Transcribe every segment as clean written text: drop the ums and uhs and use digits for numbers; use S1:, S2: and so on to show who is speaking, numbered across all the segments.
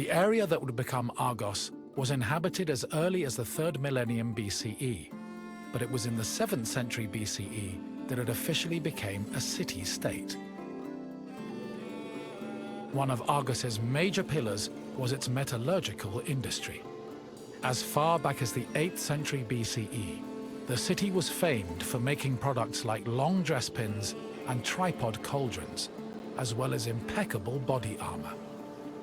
S1: The area that would become Argos was inhabited as early as the 3rd millennium BCE, but it was in the 7th century BCE that it officially became a city-state. One of Argos's major pillars was its metallurgical industry. As far back as the 8th century BCE, the city was famed for making products like long dress pins and tripod cauldrons, as well as impeccable body armor.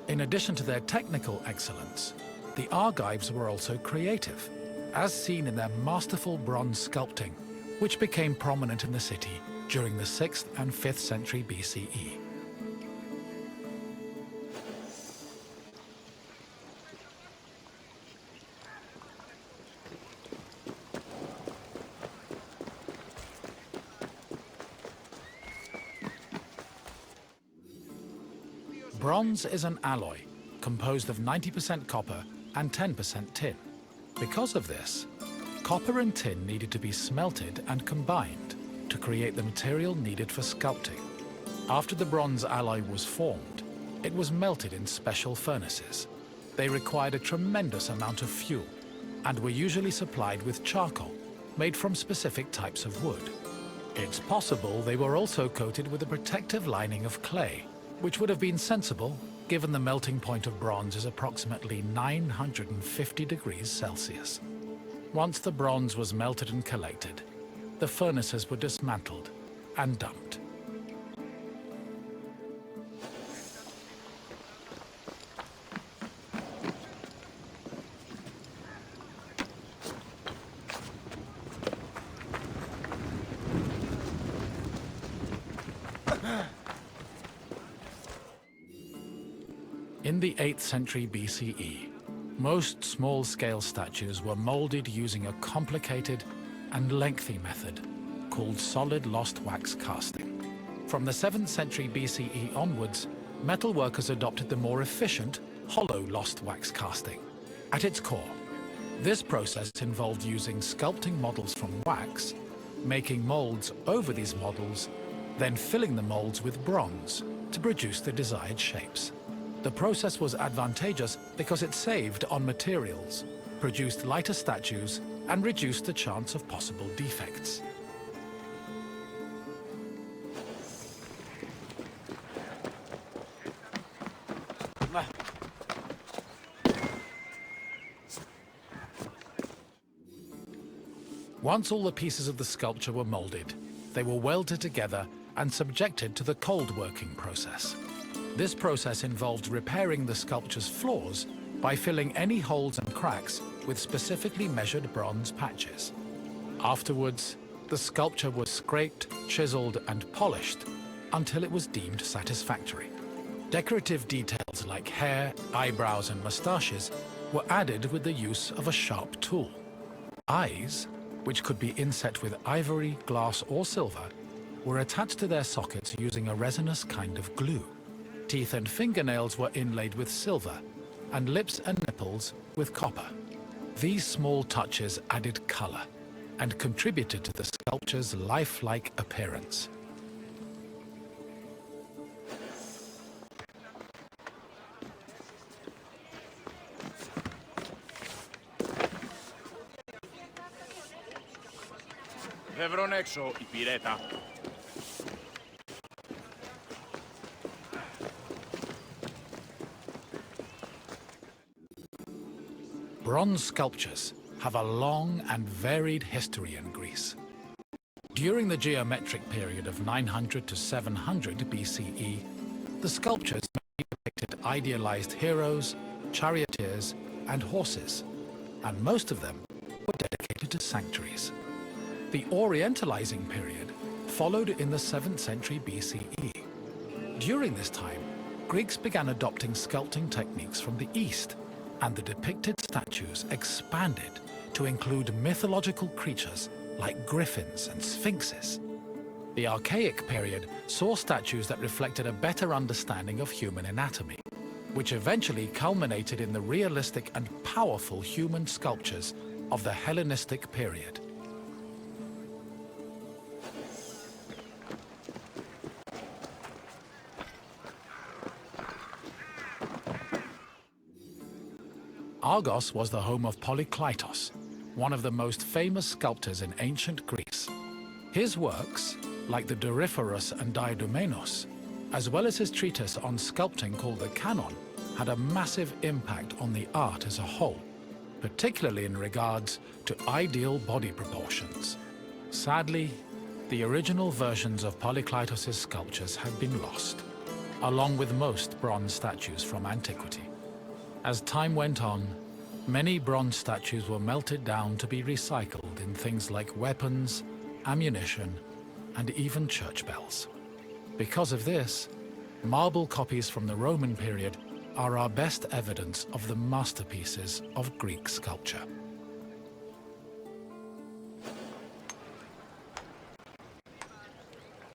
S1: In addition to their technical excellence, the Argives were also creative, as seen in their masterful bronze sculpting, which became prominent in the city during the 6th and 5th century BCE. Bronze is an alloy composed of 90% copper and 10% tin. Because of this, copper and tin needed to be smelted and combined to create the material needed for sculpting. After the bronze alloy was formed, it was melted in special furnaces. They required a tremendous amount of fuel and were usually supplied with charcoal made from specific types of wood. It's possible they were also coated with a protective lining of clay, which would have been sensible given the melting point of bronze is approximately 950 degrees Celsius. Once the bronze was melted and collected, the furnaces were dismantled and dumped. In the 8th century BCE, most small-scale statues were molded using a complicated and lengthy method called solid lost wax casting. From the 7th century BCE onwards, metalworkers adopted the more efficient hollow lost wax casting. At its core, this process involved using sculpting models from wax, making molds over these models, then filling the molds with bronze to produce the desired shapes. The process was advantageous because it saved on materials, produced lighter statues, and reduced the chance of possible defects. Once all the pieces of the sculpture were molded, they were welded together and subjected to the cold working process. This process involved repairing the sculpture's flaws by filling any holes and cracks with specifically measured bronze patches. Afterwards, the sculpture was scraped, chiseled, and polished until it was deemed satisfactory. Decorative details like hair, eyebrows, and mustaches were added with the use of a sharp tool. Eyes, which could be inset with ivory, glass, or silver, were attached to their sockets using a resinous kind of glue. Teeth and fingernails were inlaid with silver, and lips and nipples with copper. These small touches added color and contributed to the sculpture's lifelike appearance.
S2: Δεύρον έξω, υπηρέτα.
S1: Bronze sculptures have a long and varied history in Greece. During the geometric period of 900 to 700 BCE, the sculptures mainly depicted idealized heroes, charioteers, and horses, and most of them were dedicated to sanctuaries. The Orientalizing period followed in the 7th century BCE. During this time, Greeks began adopting sculpting techniques from the East, and the depicted statues expanded to include mythological creatures like griffins and sphinxes. The Archaic period saw statues that reflected a better understanding of human anatomy, which eventually culminated in the realistic and powerful human sculptures of the Hellenistic period. Argos was the home of Polykleitos, one of the most famous sculptors in ancient Greece. His works, like the Doryphorus and Diadomenos, as well as his treatise on sculpting called the Canon, had a massive impact on the art as a whole, particularly in regards to ideal body proportions. Sadly, the original versions of Polykleitos' sculptures have been lost, along with most bronze statues from antiquity. As time went on, many bronze statues were melted down to be recycled in things like weapons, ammunition, and even church bells. Because of this, marble copies from the Roman period are our best evidence of the masterpieces of Greek sculpture.